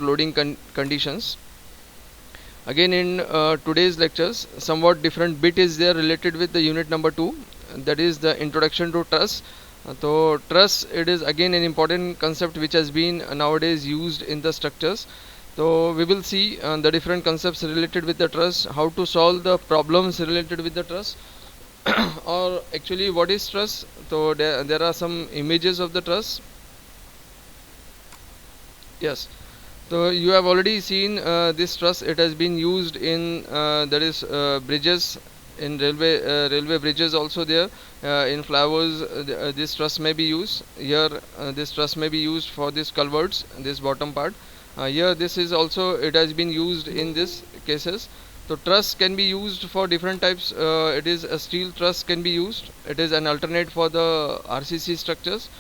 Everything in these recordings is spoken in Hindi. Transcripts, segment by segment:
loading conditions. Again in today's lectures, somewhat different bit is there related with the unit number 2, that is the introduction to truss. So truss, it is again an important concept which has been nowadays used in the structures. So we will see the different concepts related with the truss, how to solve the problems related with the truss or actually what is truss. So there are some images of the truss. Yes, so you have already seen this truss. It has been used in that is bridges, in railway bridges also there. In flyovers, this truss may be used. Here this truss may be used for this culverts, this bottom part. Here this is also, it has been used in this cases. So truss can be used for different types. It is a steel truss can be used. It is an alternate for the RCC structures.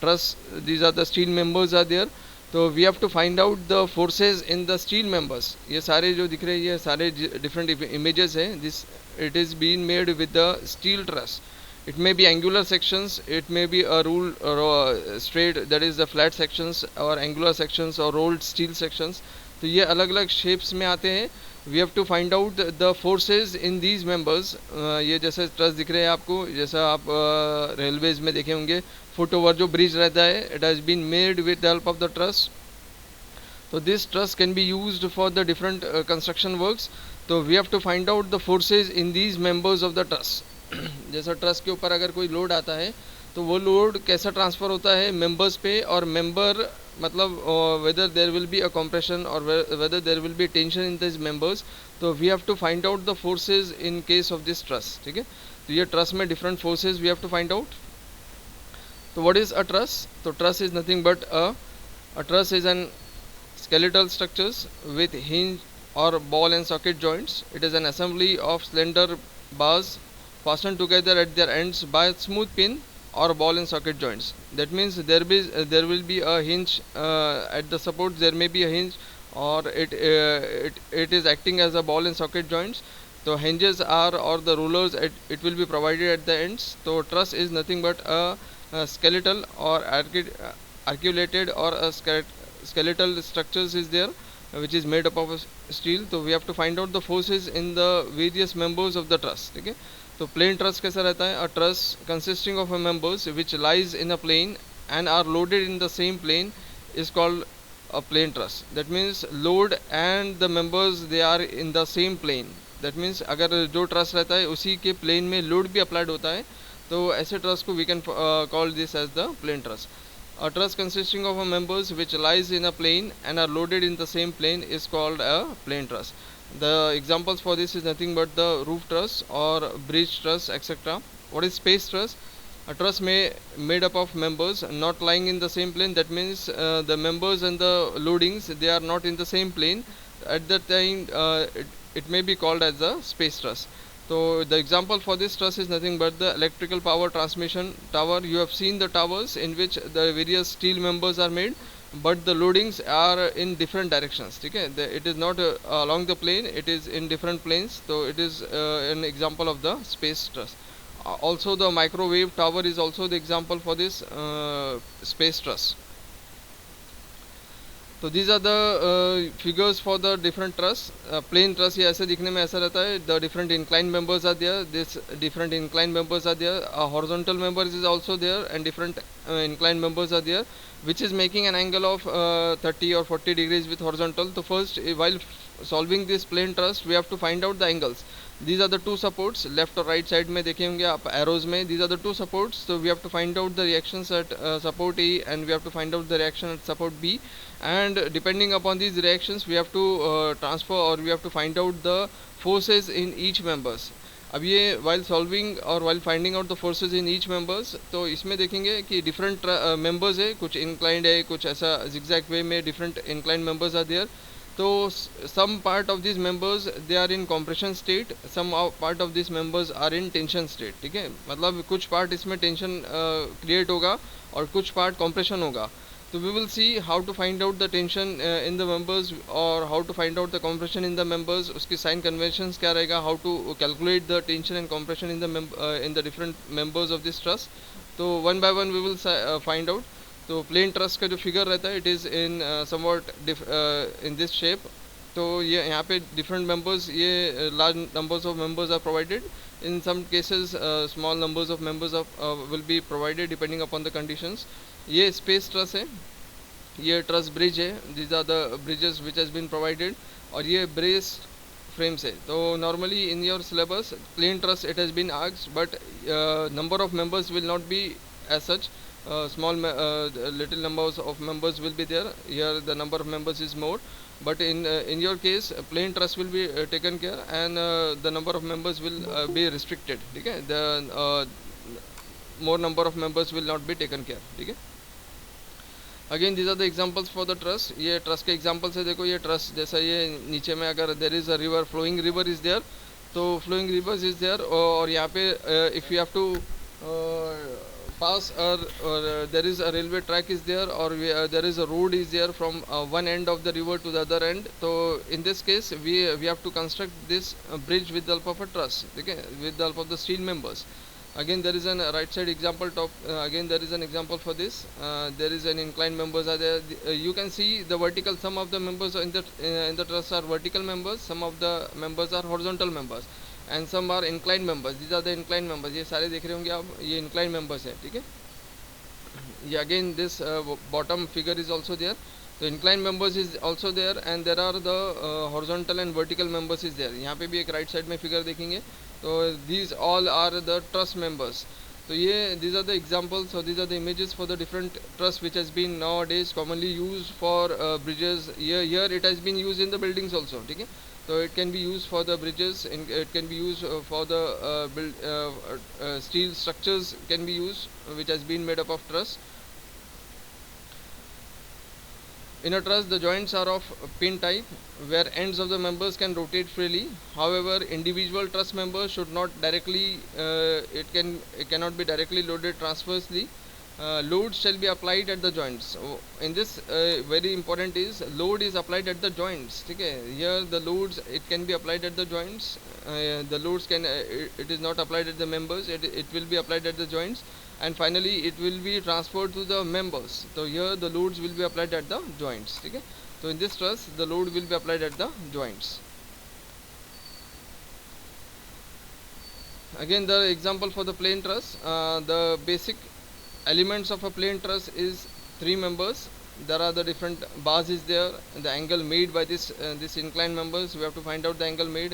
Truss, these are the steel members are there. तो we have to find out the forces in the steel members. ये सारे जो दिख रहे हैं ये सारे डिफरेंट इमेजेस हैं. This it is been made with the steel truss. It may be angular sections, it may be a rule straight, that is the flat sections और एंगुलर सेक्शंस और रोल्ड स्टील सेक्शंस. तो ये अलग अलग शेप्स में आते हैं. We have to find out the forces in these members. ये जैसे ट्रस दिख रहे हैं आपको, जैसा आप रेलवेज में देखे होंगे, फुट ओवर जो ब्रिज रहता है, it has been made with the help of the truss. तो this truss can be used for the different construction works. तो we have to find out the forces in these members of the truss. जैसा ट्रस के ऊपर अगर कोई लोड आता है तो वो लोड कैसा ट्रांसफ़र होता है मेंबर्स पे, और मेंबर मतलब whether there will be a compression और whether there will be tension in this members. तो we have to find out the forces in case of this truss. ठीक है, तो ये ट्रस में different forces we have to find out. So what is a truss? So truss is nothing but a truss is an skeletal structures with hinge or ball and socket joints. It is an assembly of slender bars fastened together at their ends by smooth pin or ball and socket joints. That means there will be a hinge at the support. There may be a hinge, or it is acting as a ball and socket joints. So hinges are, or the rollers, it will be provided at the ends. So truss is nothing but a skeletal or articulated or a skeletal structures is there which is made up of steel. So we have to find out the forces in the various members of the truss. Okay, तो plain truss कैसा रहता है? A truss consisting of members which lies in a plane and are loaded in the same plane is called a plain truss. That means load and the members they are in the same plane. That means अगर जो truss रहता है उसी के plane में load भी applied होता है, तो ऐसे ट्रस को we can call this as the plane truss. A truss consisting of members which lies in a plane and are loaded in the same plane is called a plain truss. The examples for this is nothing but the roof truss or bridge truss, etc. What is space truss? A truss made up of members not lying in the same plane. That means the members and the loadings they are not in the same plane. At that time it may be called as a space truss. So the example for this truss is nothing but the electrical power transmission tower. You have seen the towers in which the various steel members are made, but the loadings are in different directions. Okay, it is not along the plane, it is in different planes. So it is an example of the space truss. Also the microwave tower is also the example for this space truss. तो these are the figures for the different truss. Plain truss ये ऐसे दिखने में ऐसा रहता है. The different inclined members are there. This different inclined members are there. Horizontal members is also there, and different inclined members are there, which is making an angle of 30 or 40 degrees with horizontal. So first, while solving this plain truss, we have to find out the angles. These are the two supports, left or right side में देखे होंगे आप arrows में. These are the two supports. So we have to find out the reactions at support A, and we have to find out the reaction at support B. And depending upon these reactions, we have to transfer, or we have to find out the forces in each members. अब ये while solving or while finding out the forces in each members, तो इसमें देखेंगे कि different members है, कुछ inclined है, कुछ ऐसा zigzag way में different inclined members are there. तो some part of these members they are in compression state, some part of these members are in tension state. ठीक है, मतलब कुछ part इसमें tension create होगा और कुछ part compression होगा. So we will see how to find out the tension in the members, or how to find out the compression in the members. उसकी sign conventions क्या रहेगा, how to calculate the tension and compression in the different members of this truss. So one by one we will find out. तो प्लेन ट्रस का जो फिगर रहता है it is in somewhat in this shape. तो ये यहाँ पे डिफरेंट मेंबर्स, ये large numbers of members are provided. In some cases small numbers of members of will be provided depending upon the conditions. ये स्पेस ट्रस है, ये ट्रस ब्रिज है. These are the bridges which has been provided. और ये ब्रेस frames है. तो normally in your syllabus plain truss it has been asked, but number of members will not be as such. Little numbers of members will be there. Here the number of members is more, but in your case plain truss will be taken care, and the number of members will be restricted. ठीक है, the more number of members will not be taken care. ठीक है. Again these are the examples for the truss. ये ट्रस के एग्जाम्पल्स है. देखो ये ट्रस जैसा ये नीचे में अगर there is a river, flowing river is there, तो फ्लोइंग रिवर्स इज़ देयर. और यहाँ पे if you have to pass or there is a railway track is there, or there is a road is there from one end of the river to the other end. So in this case we have to construct this bridge with the help of a truss, okay, with the help of the steel members. Again there is an right side example top. Again there is an example for this. There is an inclined members are there. You can see the vertical, some of the members in the truss are vertical members, some of the members are horizontal members, and some are inclined members. These are the inclined members. ये सारे देख रहे होंगे आप, ये inclined members है. ठीक है. ये again this bottom figure is also there. तो inclined members is also there, and there are the horizontal and vertical members is there. यहाँ पे भी एक right side में figure देखेंगे. तो these all are the truss members. तो ये these are the examples, so these are the images for the different truss which has been nowadays commonly used for bridges. Here it has been used in the buildings also. ठीक है. So it can be used for the bridges, and it can be used for the steel structures can be used, which has been made up of truss. In a truss, the joints are of pin type, where ends of the members can rotate freely. However, individual truss members should not directly, it cannot be directly loaded transversely. Load shall be applied at the joints. So in this, very important is load is applied at the joints. Okay? Here the loads, it can be applied at the joints. The loads can, it is not applied at the members. It will be applied at the joints. And finally it will be transferred to the members. So here the loads will be applied at the joints. Okay? So in this truss the load will be applied at the joints. Again the example for the plain truss. The basic elements of a plain truss is 3 members. There are the different bars is there, the angle made by this inclined members. We have to find out the angle made.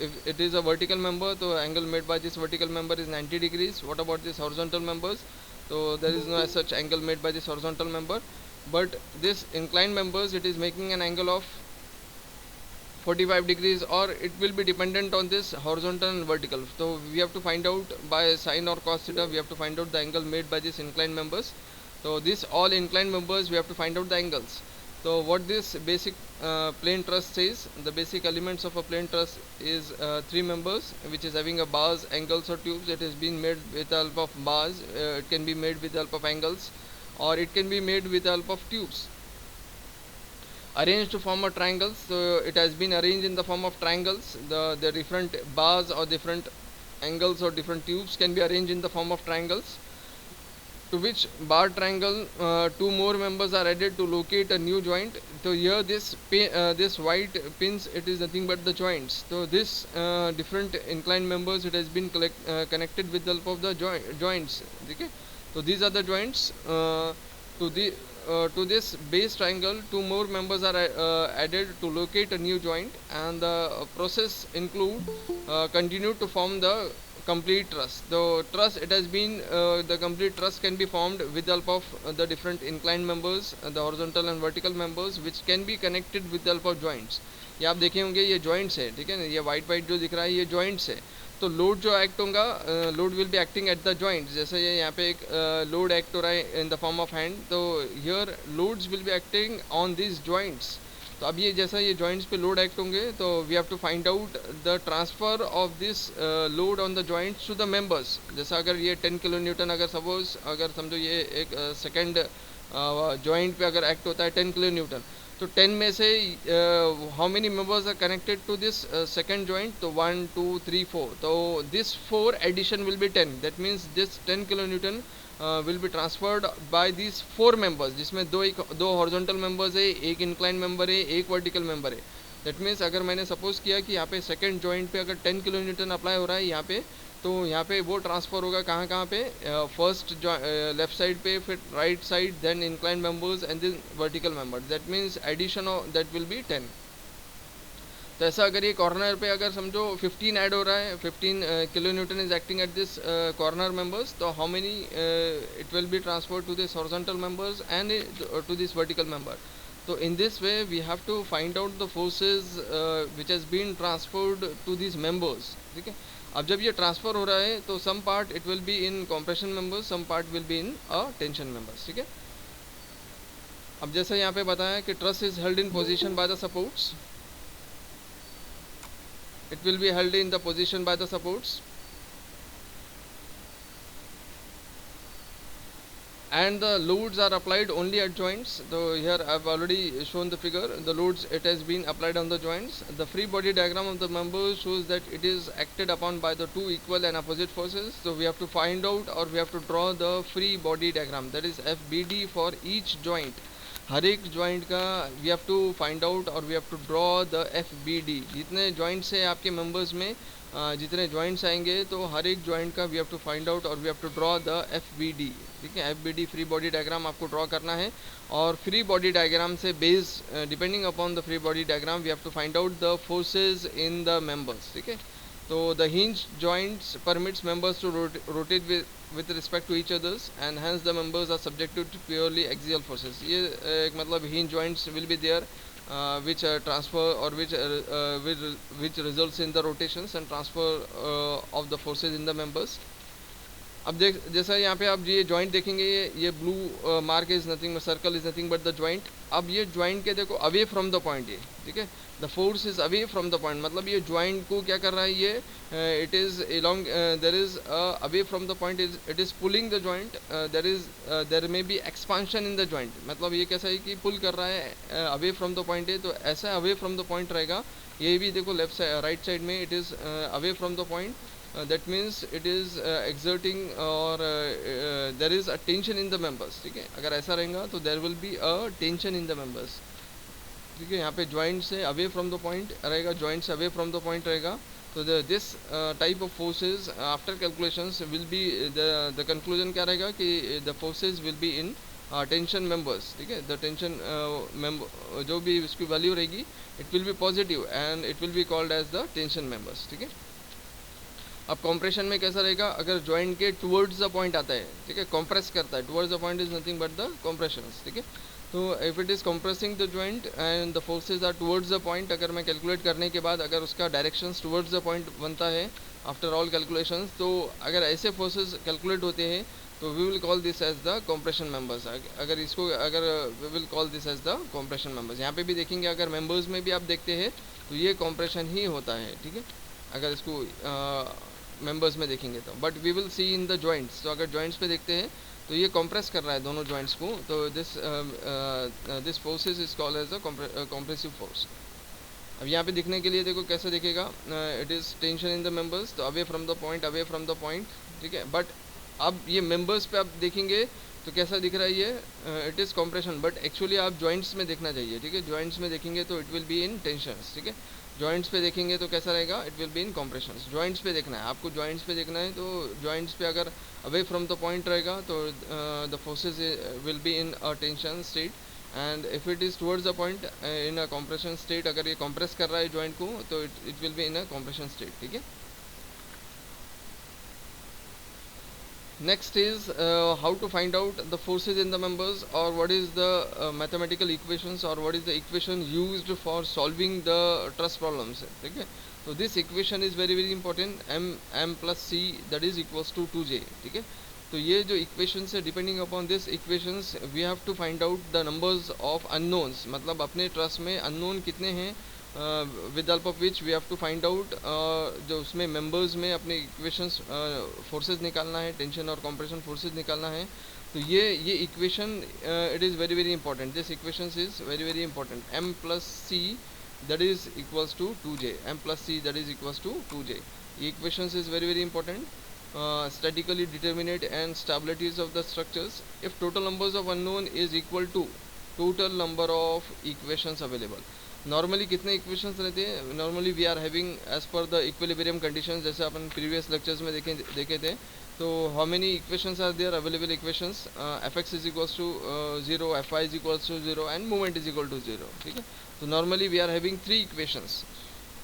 If it is a vertical member, so angle made by this vertical member is 90 degrees. What about this horizontal members? So there is no as such angle made by this horizontal member, but this inclined members, it is making an angle of 45 degrees, or it will be dependent on this horizontal and vertical. So we have to find out by sine or cos theta, we have to find out the angle made by this inclined members. So this all inclined members, we have to find out the angles. So what this basic plain truss says, the basic elements of a plain truss is 3 members, which is having a bars, angles or tubes. It is being made with the help of bars. It can be made with the help of angles, or it can be made with the help of tubes. Arranged to form a triangle. So it has been arranged in the form of triangles. The different bars or different angles or different tubes can be arranged in the form of triangles, to which bar triangle 2 more members are added to locate a new joint. So here this white pins, it is nothing but the joints. So this different inclined members, it has been connected with the help of the joints. Okay. So these are the joints. To this base triangle 2 more members are added to locate a new joint, and the process include continue to form the complete truss. The truss, it has been the complete truss can be formed with the help of the different inclined members, the horizontal and vertical members, which can be connected with the help of joints. ये आप देखे होंगे ये joints है. ठीक है ना, ये white white जो दिख रहा है ये joints है. तो लोड जो एक्ट होगा, load will be acting at the joint. जैसे ये यहाँ पे एक लोड एक्ट हो रहा है in the form of hand, तो here loads will be acting on this joints. तो अब ये जैसा ये जॉइंट्स पे लोड एक्ट होंगे, तो we have to find out the transfer of this load on the joints to the members. जैसा अगर ये 10 किलो न्यूटन, अगर सपोज अगर समझो ये एक सेकेंड जॉइंट पे अगर एक्ट होता है 10 किलो न्यूटन, तो 10 में से how many members are connected to this second joint? तो 1 2 3 4. तो this 4 addition will be 10. That means this 10 kilo newton will be transferred by these 4 members, जिसमें दो हॉरिजॉन्टल मेंबर्स है, एक इंक्लाइन मेंबर है, एक वर्टिकल मेंबर है। दैट मीन्स अगर मैंने सपोज किया कि यहाँ पे सेकंड जॉइंट पे अगर 10 किलो न्यूटन अप्लाई हो रहा है यहाँ पे, तो यहाँ पे वो ट्रांसफ़र होगा कहाँ कहाँ पे, फर्स्ट लेफ्ट साइड पे, फिर right side, then incline members and then vertical members. That means addition of that will be 10। तो ऐसा अगर ये कॉर्नर पे अगर समझो 15 ऐड हो रहा है, 15 kilo newton is acting at this corner members, तो how many it will be transfer to this horizontal members and to this vertical member. तो in this way we have to find out the forces which has been transferred to this members. ठीक है, अब जब ये ट्रांसफ़र हो रहा है तो some part it will be in compression members, some part will be in a tension members. ठीक है, अब जैसे यहाँ पे बताया कि truss is held in position by the supports, it will be held in the position by the supports, and the loads are applied only at joints. So here I have already shown the figure, the loads it has been applied on the joints. The free body diagram of the member shows that it is acted upon by the two equal and opposite forces. So we have to find out, or we have to draw the free body diagram, that is FBD for each joint. हर एक जॉइंट का we have to find out और we have to draw the FBD। जितने जॉइंट्स हैं आपके मेंबर्स में, जितने जॉइंट्स आएंगे तो हर एक जॉइंट का we have to find out और we have to draw the FBD। ठीक है, FBD फ्री बॉडी डायग्राम आपको ड्रॉ करना है, और फ्री बॉडी डायग्राम से base depending upon the free body diagram we have to find out the forces in the members. ठीक है, तो the hinge joints permits members to rotate with respect to each others, and hence the members are subjected to purely axial forces। ये एक मतलब hinge joints will be there which transfer or which results in the rotations and transfer of the forces in the members। अब देख जैसा यहाँ पे आप ये जॉइंट देखेंगे, ये blue mark is nothing, circle is nothing but the joint. अब ये जॉइंट के देखो अवे फ्रॉम द पॉइंट, ये ठीक है, the force is away from the point, मतलब ये जॉइंट को क्या कर रहा है, ये it is along, there is away from the point, it is pulling the joint, there may be expansion in the joint. मतलब ये कैसा है कि पुल कर रहा है अवे फ्रॉम द पॉइंट है, तो ऐसा अवे फ्रॉम द पॉइंट रहेगा। ये भी देखो लेफ्ट साइड राइट साइड में it is away from the point, that means it is exerting or there is a tension in the members। ठीक है, अगर ऐसा रहेगा तो there will be a tension in the members। ठीक है, यहाँ पे joint से away from the point रहेगा, joint से away from the point रहेगा। तो this type of forces after calculations will be the conclusion क्या रहेगा कि the forces will be in tension members. ठीक है, द टेंशन मेंबर जो भी उसकी वैल्यू रहेगी it will be positive and it will be called as the tension members. ठीक है, अब कॉम्प्रेशन में कैसा रहेगा, अगर जॉइंट के टुवर्ड्स द पॉइंट आता है, ठीक है, कॉम्प्रेस करता है, towards the point is nothing but the compression. ठीक है, तो if it is compressing the joint and the forces are towards the point, अगर मैं कैलकुलेट करने के बाद अगर उसका डायरेक्शन टुवर्ड्स द पॉइंट बनता है आफ्टर ऑल कैलकुलेशंस, तो अगर ऐसे फोर्सेज कैलकुलेट होते हैं तो we will call this as the compression members. अगर इसको अगर we will call this as the compression members. यहाँ पे भी देखेंगे अगर मेंबर्स में भी आप देखते हैं तो ये कॉम्प्रेशन ही होता है। ठीक है, अगर इसको मेंबर्स में देखेंगे तो, but we will see in the joints. तो अगर जॉइंट्स पे देखते हैं तो ये कंप्रेस कर रहा है दोनों जॉइंट्स को, तो this forces is called as the compressive force. अब यहाँ पे दिखने के लिए देखो कैसे दिखेगा, it is tension in the members, तो away from the point, away from the point. ठीक है, बट अब ये मेंबर्स पे आप देखेंगे तो कैसा दिख रहा है, ये it is compression, but actually आप जॉइंट्स में देखना चाहिए। ठीक है, जॉइंट्स में देखेंगे तो it will be in tensions. ठीक है, जॉइंट्स पे देखेंगे तो कैसा रहेगा, it will be in compressions. Joints पे देखना है आपको, जॉइंट्स पे देखना है, तो जॉइंट्स पे अगर अवे फ्रॉम द पॉइंट रहेगा तो the forces will be in a tension state, and if it is towards the point in a compression state, अगर ये कॉम्प्रेस कर रहा है जॉइंट को तो it will be in a compression state. ठीक है, next is how to find out the forces in the members, or what is the mathematical equations, or what is the equation used for solving the truss problems। ठीक है, तो this equation is very important, m plus c that is equals to 2j। ठीक है, तो ये जो equations है depending upon this equations we have to find out the numbers of unknowns, मतलब अपने ट्रस में unknown कितने हैं, with help of which we have to find out, जो उसमें मेंबर्स में अपने इक्वेशंस फोर्सेस निकालना है, टेंशन और कंप्रेशन फोर्सेस निकालना है। तो ये equation it is very very important, this equation is very very important. m plus C that is equals to 2j, m plus C that is equals to 2j, ये equation is very very important. statically determinate and stabilities of the structures. If total numbers of unknown is equal to total number of equations available. Normally कितने इक्वेशंस रहते हैं? Normally we are having as per the equilibrium conditions, जैसे अपन प्रीवियस लेक्चर्स में देखे थे. तो how many equations are there? Available equations F X is equals to 0, F Y is equals to 0 and movement is equal to 0. ठीक है, तो normally we are having 3 equations.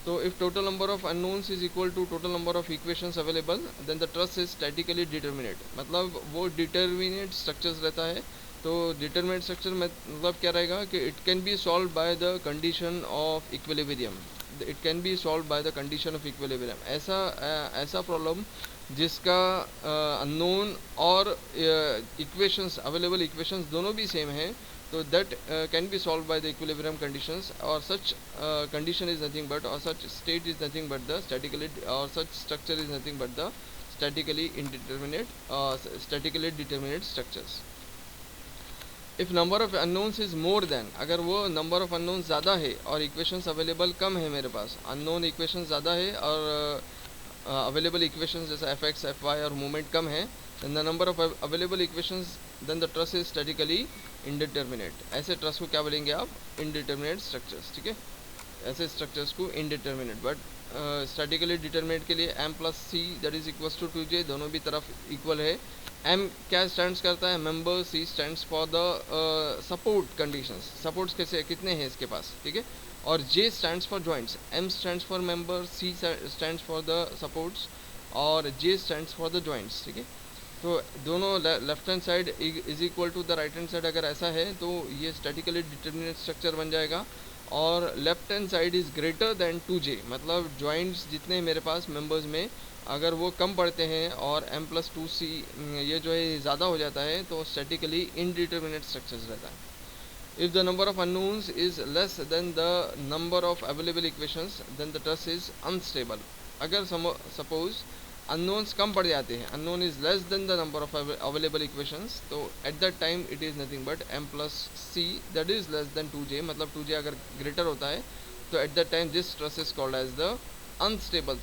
तो if total number of unknowns is equal to total number of equations available, then the truss is statically determinate. मतलब वो डिटर्मिनेट स्ट्रक्चर्स रहता है. तो डिटर्मिनेट स्ट्रक्चर मतलब क्या रहेगा कि it can be solve by the condition of equilibrium. It can be solve by the condition of equilibrium. ऐसा प्रॉब्लम जिसका अननोन और इक्वेशंस, अवेलेबल इक्वेशंस दोनों भी सेम हैं, तो that can be solve by the equilibrium conditions. और such condition is nothing but, और such state is nothing but the statically, और such structure is nothing but the statically determinate structures. If number of unknowns is more than, अगर वो नंबर ऑफ अननोन्स ज़्यादा है और इक्वेशंस अवेलेबल कम है, मेरे पास अननोन इक्वेशंस ज़्यादा है और अवेलेबल इक्वेशंस जैसे एफ एक्स, एफ वाई और मूवमेंट कम है, then the number of available equations, then the truss is statically indeterminate. ऐसे ट्रस को क्या बोलेंगे आप? Indeterminate structures. ठीक है, ऐसे स्ट्रक्चर्स को इनडिटर्मिनेट. बट स्टैटिकली डिटर्मिनेट के लिए m plus C that is equals to 2j, दोनों भी तरफ इक्वल है. m क्या स्टैंड्स करता है? Member. c stands for the support conditions. Supports कैसे कितने हैं इसके पास? ठीक है. और j stands for joints. m stands for member, c stands for the supports और j stands for the joints. ठीक है, तो दोनों left hand side is equal to the right hand side. अगर ऐसा है तो ये स्टैटिकली डिटर्मिनेट स्ट्रक्चर बन जाएगा. और left hand side is greater than 2j, मतलब जॉइंट्स जितने मेरे पास मेंबर्स में अगर वो कम पड़ते हैं और m प्लस 2c ये जो है ज़्यादा हो जाता है, तो स्टैटिकली इनडिटर्मिनेट स्ट्रक्चर्स रहता है. If the number of unknowns is less than the number of available equations, then the truss is unstable. अगर सपोज अननोन्स कम पड़ जाते हैं, unknown is less than the number of available equations, तो at that time it is nothing but m plus C that is less than 2j. मतलब 2j अगर ग्रेटर होता है तो at that time this truss is called as the unstable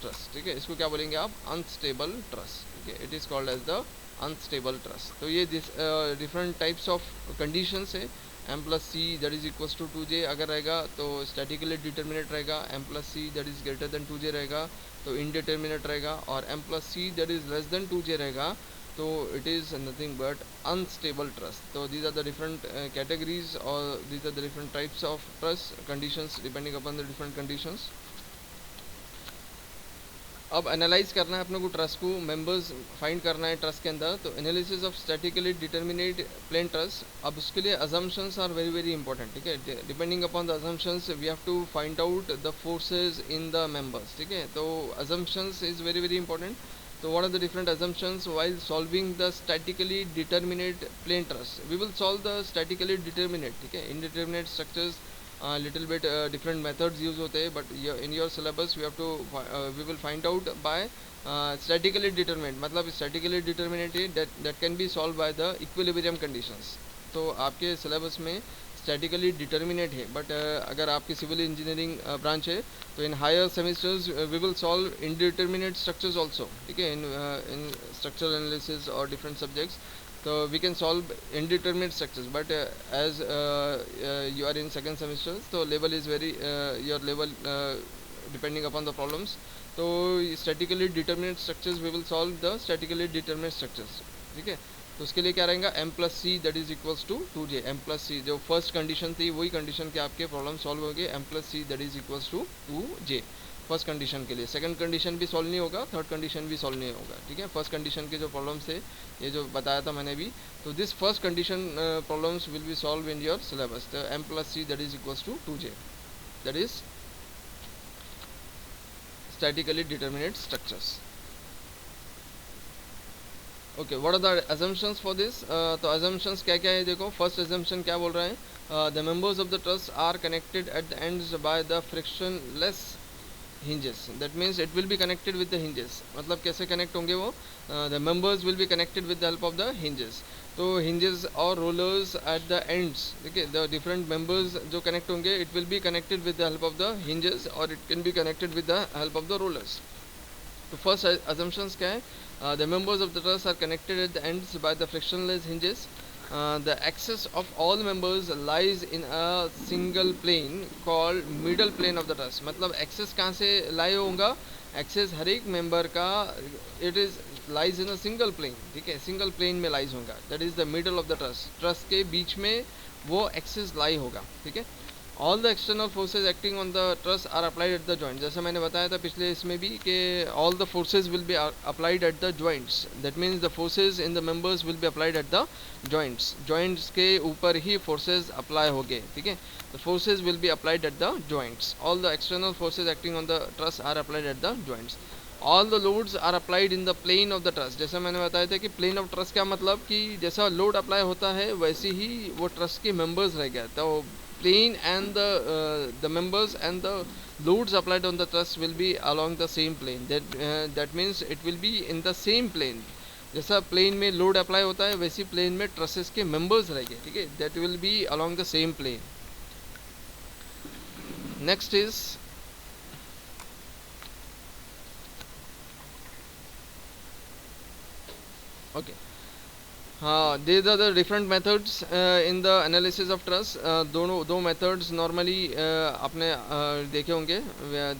truss. ठीक है, इसको क्या बोलेंगे आप? Unstable truss. ठीक है, it is called as the unstable truss. तो ये डिफरेंट टाइप्स ऑफ कंडीशंस है. m plus C that is equals to 2j अगर रहेगा तो स्टैटिकली डिटर्मिनेट रहेगा. m plus C that is greater than 2j रहेगा तो इनडिटर्मिनेट रहेगा. और m plus C that is less than 2j रहेगा तो it is nothing but unstable truss. तो these are the different categories और these are the different types of truss conditions depending upon the different conditions. अब एनालाइज करना है अपने को ट्रस को, मेंबर्स फाइंड करना है ट्रस के अंदर. तो analysis of statically determinate plane truss. अब उसके लिए assumptions are very very important. ठीक है, depending upon the assumptions we have to find out the forces in the members. ठीक है, तो assumptions is very very important. तो what are the different assumptions while solving the statically determinate plane truss? We will solve the statically determinate. ठीक है, indeterminate structures little bit different methods use होते हैं, but in your syllabus we will find out by statically determinate. मतलब statically determinate that can be solved by the equilibrium conditions. तो आपके syllabus में स्टैटिकली डिटर्मिनेट है, बट अगर आपकी सिविल इंजीनियरिंग ब्रांच है तो in higher semesters we will solve indeterminate structures also. ठीक है, इन स्ट्रक्चरल एनालिसिस और different subjects. So we can solve indeterminate structures, but as you are in second semester, so level is very your level depending upon the problems. So statically determinate structures we will solve the statically determinate structures. ठीक है, तो उसके लिए क्या रहेगा? m plus C that is equals to 2j. m plus C जो फर्स्ट कंडीशन थी वही कंडीशन के आपके प्रॉब्लम सॉल्व हो गए. m plus C that is equals to 2j first condition के लिए. सेकंड कंडीशन भी सॉल्व नहीं होगा, थर्ड कंडीशन भी सॉल्व नहीं होगा. ठीक है, फर्स्ट कंडीशन के जो प्रॉब्लम्स थे ये जो बताया था मैंने भी, तो this first condition problems will be solve in your syllabus. तो m plus C that is equals to 2j that is statically determinate structures. Okay, what are the assumptions for this? तो assumptions क्या क्या है देखो. फर्स्ट assumption क्या बोल रहा है? The members of the truss are connected at the ends by the frictionless hinges. That means it will be connected with the hinges. मतलब कैसे कनेक्ट होंगे वो? The members will be connected with the help of the hinges. तो hinges और rollers at the ends. ठीक है, the different members जो connect होंगे it will be connected with the help of the hinges or it can be connected with the help of the rollers. तो फर्स्ट assumptions क्या है? The members of the truss are connected at the ends by the frictionless hinges. The axis of all members lies in a single plane called middle plane of the truss. मतलब axis कहाँ से lie होगा? Axis हर एक member का it is lies in a single plane, ठीक है, single plane में lies होगा. That is the middle of the truss. Truss के बीच में वो axis lie होगा, ठीक है. All the external forces acting on the truss are applied at the joint. जैसे मैंने बताया था पिछले इसमें भी कि all the forces will be applied at the joints. That means the forces in the members will be applied at the joints. Joints के ऊपर ही फोर्सेज अप्लाई हो गए, ठीक है. The forces will be applied at the joints. All the external forces acting on the truss are applied at the joints. All the loads are applied in the plane of the truss. जैसा मैंने बताया था कि प्लेन ऑफ ट्रस क्या मतलब कि जैसा लोड अप्लाई होता है वैसे ही वो ट्रस के मेंबर्स रह गया. तो plane and the members and the loads applied on the truss will be along the same plane. That means it will be in the same plane. जैसा प्लेन में लोड अप्लाई होता है वैसी प्लेन में ट्रसेस के मेंबर्स रहेंगे, ठीक है. That will B along the same plane. Next is okay. हाँ, these are the different methods in the analysis of truss. दो methods normally आपने देखे होंगे.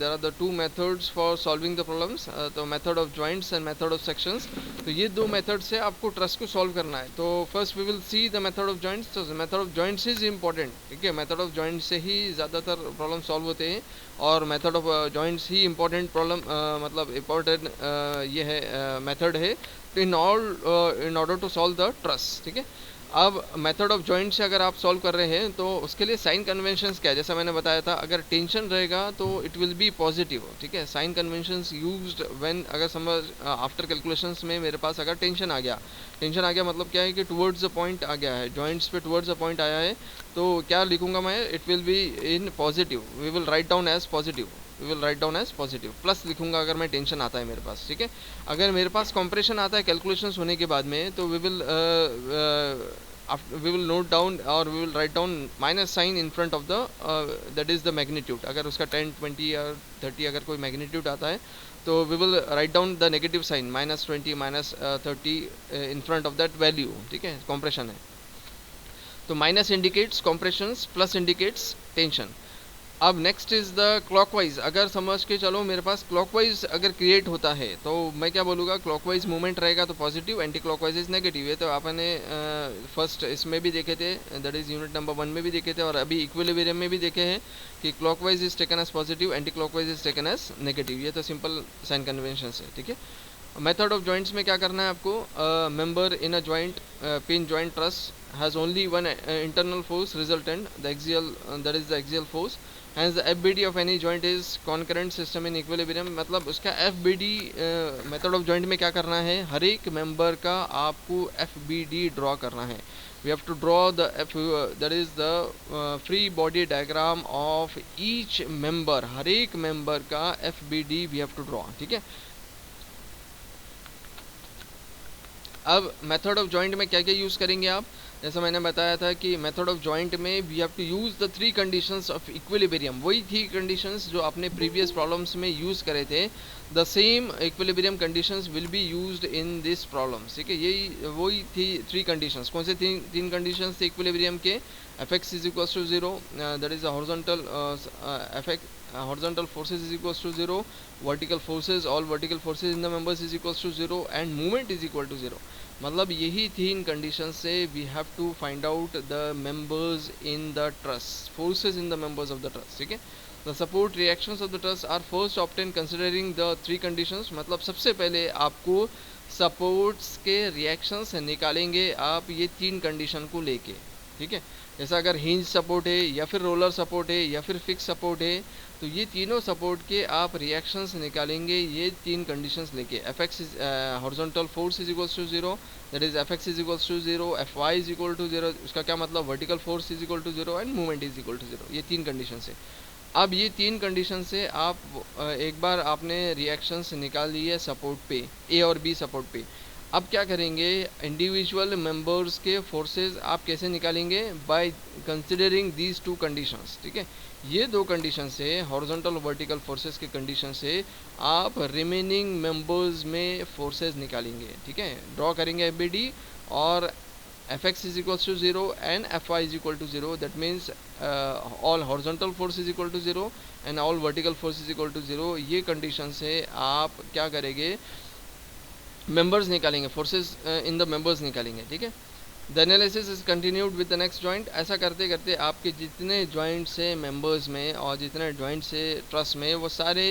There are the two methods for solving the problems. तो method of joints and method of sections. तो ये दो मेथड से आपको ट्रस को सॉल्व करना है. तो first we will see the method of joints. तो method of joints is important, ठीक है. मेथड ऑफ जॉइंट से ही ज़्यादातर प्रॉब्लम सॉल्व होते हैं और मेथड ऑफ जॉइंट्स ही इम्पॉर्टेंट प्रॉब्लम मतलब इम्पॉर्टेंट ये है मेथड है in order to solve the truss, ठीक है. अब मेथड ऑफ जॉइंट से अगर आप सॉल्व कर रहे हैं तो उसके लिए साइन कन्वेंशंस क्या है? जैसा मैंने बताया था, अगर टेंशन रहेगा तो इट विल बी पॉजिटिव, ठीक है. साइन कन्वेंशंस यूज्ड व्हेन अगर समझ आफ्टर कैलकुलेशंस में मेरे पास अगर टेंशन आ गया मतलब क्या है कि टुवर्ड्स द पॉइंट आ गया है, जॉइंट्स पे टुवर्ड्स द पॉइंट आया है, तो क्या लिखूंगा मैं? It will be in positive. We will write down as positive. Plus लिखूंगा अगर मैं टेंशन आता है मेरे पास, ठीक है. अगर मेरे पास कॉम्प्रेशन आता है कैलकुलेशंस होने के बाद में तो वी विल नोट डाउन और we will write down minus sign in front of the that is the magnitude. अगर उसका 10, 20 या 30 अगर कोई मैग्नीट्यूड आता है तो we will write down the negative sign -20 -30 in front of that value, ठीक है. कॉम्प्रेशन है तो minus indicates compressions, plus indicates tension. अब नेक्स्ट इज द क्लॉकवाइज. अगर समझ के चलो मेरे पास क्लॉकवाइज अगर क्रिएट होता है तो मैं क्या बोलूँगा? क्लॉकवाइज मूवमेंट रहेगा तो positive, anti clockwise is negative. है तो आपने फर्स्ट इसमें भी देखे थे, दैट इज यूनिट नंबर 1 में भी देखे थे और अभी इक्विलिब्रियम में भी देखे हैं कि clockwise is taken as positive, anti clockwise is taken as negative. ये तो सिंपल साइन कन्वेंशन है, ठीक है. मेथड ऑफ जॉइंट्स में क्या करना है आपको? Member in a joint pin joint truss has only one internal force resultant, the axial, that is the axial force. Hence the FBD of any joint is concurrent system in equilibrium. मतलब उसका FBD मेथड ऑफ जॉइंट में क्या करना है? हर एक मेंबर का आपको FBD ड्रॉ करना है. We have to draw the that is the free body diagram of each member. हर एक मेंबर का FBD we have to draw, ठीक है. अब मेथड ऑफ जॉइंट में क्या क्या यूज़ करेंगे आप? जैसा मैंने बताया था कि मेथड ऑफ जॉइंट में we have to use the 3 conditions of equilibrium. वही 3 कंडीशंस जो आपने प्रीवियस प्रॉब्लम्स में यूज़ करे थे, the same equilibrium conditions will be used in this problems, ठीक है. यही वही थी 3 कंडीशंस. कौन से 3 कंडीशंस थे इक्विलिब्रियम के? Fx is equals to 0, that is the horizontal horizontal forces is equals to 0, vertical forces, all vertical forces in the members is equals to 0 and movement is equal to 0. मतलब यही 3 कंडीशन से we have to find out the members in the truss, forces in the members of the truss, ठीक है. The support reactions of the truss are first obtain considering the 3 conditions. मतलब सबसे पहले आपको सपोर्ट्स के रिएक्शंस निकालेंगे आप ये 3 कंडीशन को लेके, ठीक है. जैसा अगर हिंज सपोर्ट है या फिर रोलर सपोर्ट है या फिर फिक्स सपोर्ट है तो ये तीनों सपोर्ट के आप रिएक्शंस निकालेंगे ये 3 कंडीशंस लेके. Fx is horizontal force is equals to 0, that is Fx is equals to 0, Fy is equal to 0. उसका क्या मतलब? Vertical force is equal to 0 and movement is equal to 0. ये 3 कंडीशन है. अब ये 3 कंडीशन से आप एक बार आपने रिएक्शंस निकाल लिए सपोर्ट पे, ए और बी सपोर्ट पे. अब क्या करेंगे, इंडिविजुअल मेंबर्स के फोर्सेस आप कैसे निकालेंगे, by considering these two conditions, ठीक है। ये दो कंडीशन से, हॉरिजॉन्टल वर्टिकल फोर्सेस के कंडीशन से आप रिमेनिंग मेंबर्स में फोर्सेस निकालेंगे, ठीक है। ड्रॉ करेंगे एफ बी डी, और Fx is equals to 0 and Fy is equal to 0. That means all horizontal force is equal to 0 and all vertical force is equal to 0. ये कंडीशन से आप क्या करेंगे, मेंबर्स निकालेंगे, फोर्सेस इन द मेंबर्स निकालेंगे, ठीक है। The analysis is continued with the next joint. ऐसा करते करते आपके जितने जॉइंट से मेंबर्स में और जितने जॉइंट से ट्रस में, वो सारे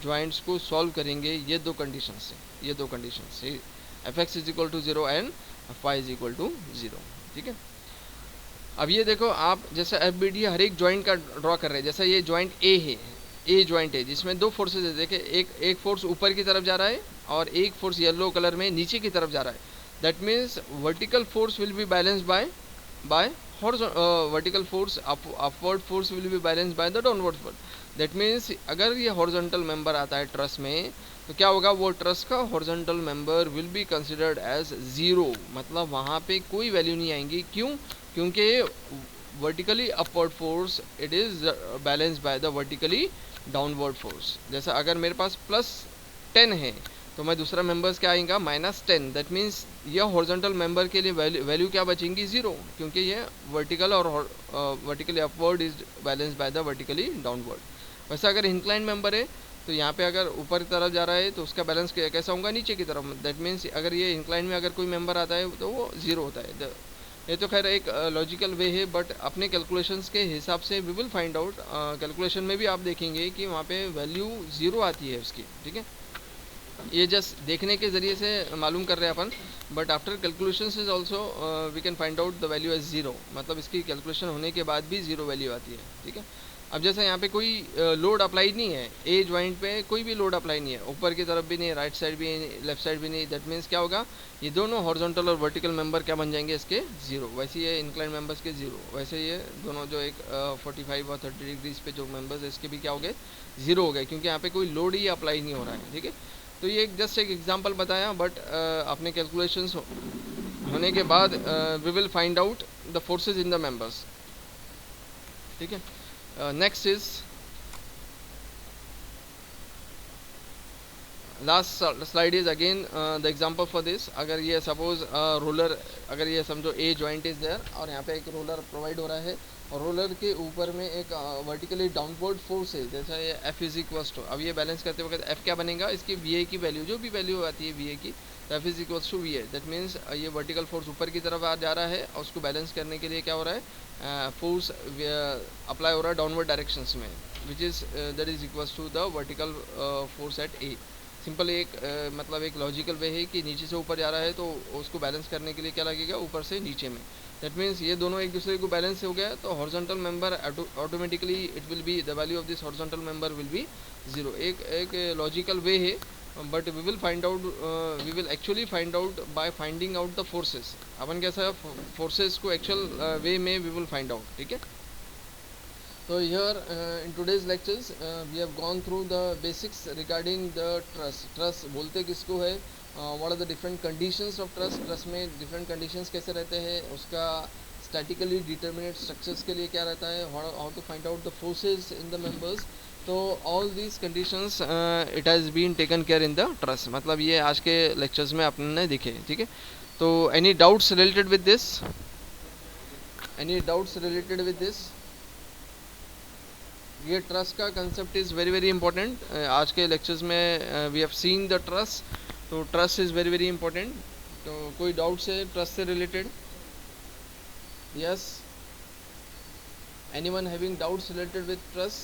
जॉइंट्स को सॉल्व करेंगे ये दो कंडीशन से, ये दो कंडीशन से, Fx is equal to 0 and Fy is equal to 0, ठीक है। अब ये देखो आप, जैसे एफ बी डी हर एक जॉइंट का ड्रॉ कर रहे हैं। जैसा ये जॉइंट ए है, ए जॉइंट है जिसमें दो फोर्सेज है, देखे एक फोर्स ऊपर की तरफ जा रहा है और एक फोर्स येलो कलर में नीचे की तरफ जा रहा है। That means vertical force will be balanced bye vertical force, upward force will be balanced by the downward force. That means अगर ये हॉरिजॉन्टल मेंबर आता है ट्रस में, तो क्या होगा, वो ट्रस का horizontal member will be considered as 0, मतलब वहाँ पे कोई वैल्यू नहीं आएंगी। क्यों? क्योंकि vertically upward force it is balanced by the vertically downward force. जैसा अगर मेरे पास +10 है तो मैं दूसरा मेंबर्स क्या आएगा, -10। दैट मीन्स यह हॉरिजॉन्टल मेंबर के लिए वैल्यू क्या बचेंगी, 0, क्योंकि ये वर्टिकल और vertically upward is balanced by the vertically downward. वैसे अगर इंक्लाइन मेंबर है तो यहाँ पे अगर ऊपर की तरफ जा रहा है तो उसका बैलेंस कैसा होगा, नीचे की तरफ। दैट मीन्स अगर ये इंक्लाइन में अगर कोई मेंबर आता है तो वो 0 होता है। ये तो खैर एक लॉजिकल वे है, बट अपने कैलकुलेशंस के हिसाब से we will find out. Calculation में भी आप देखेंगे कि वहाँ पे वैल्यू 0 आती है उसकी, ठीक है। ये जस्ट देखने के ज़रिए से मालूम कर रहे हैं अपन, but after calculations is also we can find out the value as 0, मतलब इसकी कैलकुलेशन होने के बाद भी 0 वैल्यू आती है, ठीक है। अब जैसे यहाँ पे कोई लोड अप्लाई नहीं है, ए ज्वाइंट पे कोई भी लोड अप्लाई नहीं है, ऊपर की तरफ भी नहीं, राइट साइड भी नहीं, लेफ्ट साइड भी नहीं। दैट मीन्स क्या होगा, ये दोनों हॉरिजॉन्टल और वर्टिकल मेंबर क्या बन जाएंगे इसके, 0। वैसे ये इंक्लाइन मेंबर्स के 0, वैसे ये दोनों जो एक 45 और 30 डिग्रीज पे जो मेंबर्स है इसके भी क्या हो गए, 0 हो गए, क्योंकि यहाँ पे कोई लोड ही अप्लाई नहीं हो रहा है, ठीक है। तो ये जस्ट एक एग्जाम्पल बताया, बट अपने कैलकुलेशंस होने के बाद we will find out the forces in the members, ठीक है। Next is last slide is again the example for this. अगर ये सपोज रोलर, अगर ये समझो ए जॉइंट इज देयर और यहाँ पे एक रोलर प्रोवाइड हो रहा है और रोलर के ऊपर में एक वर्टिकली डाउनवर्ड फोर्स है, जैसा ये एफ इज इक्वल्स टू, अब ये बैलेंस करते वक्त एफ क्या बनेगा, इसकी वी ए की वैल्यू, जो भी वैल्यू आती है वी ए की, तो F is equals to V A. That means ये वर्टिकल फोर्स ऊपर की तरफ आ जा रहा है और उसको बैलेंस करने के लिए क्या हो रहा है, फोर्स अप्लाई हो रहा है डाउनवर्ड डायरेक्शंस में, which is that is equals to the vertical force at A. Simple एक मतलब एक लॉजिकल वे है कि नीचे से ऊपर जा रहा है तो उसको बैलेंस करने के लिए क्या लगेगा, ऊपर से नीचे में। दैट मीन्स ये दोनों एक दूसरे को बैलेंस हो गया तो horizontal member automatically it will be, the value of this horizontal member will be 0। एक लॉजिकल वे है, but we will find out, we will actually find out by finding out the forces. अपन कैसा फोर्सेस को एक्चुअल वे में वी विल फाइंड आउट, ठीक है। So here in today's lectures we have gone through the basics regarding the truss. Truss बोलते किसको है, what are the different conditions of truss, truss में different conditions कैसे रहते हैं, उसका statically determinate structures के लिए क्या रहता है, how to find out the forces in the members. तो all these conditions it has been taken care in the truss, मतलब ये आज के lectures में आपने देखे, ठीक है। तो any doubts related with this, any doubts related with this? ये ट्रस का concept is very very important. आज के लेक्चर्स में we have seen the truss, तो truss is very very important. तो कोई डाउट्स है ट्रस से related? Yes, anyone having doubts related with truss?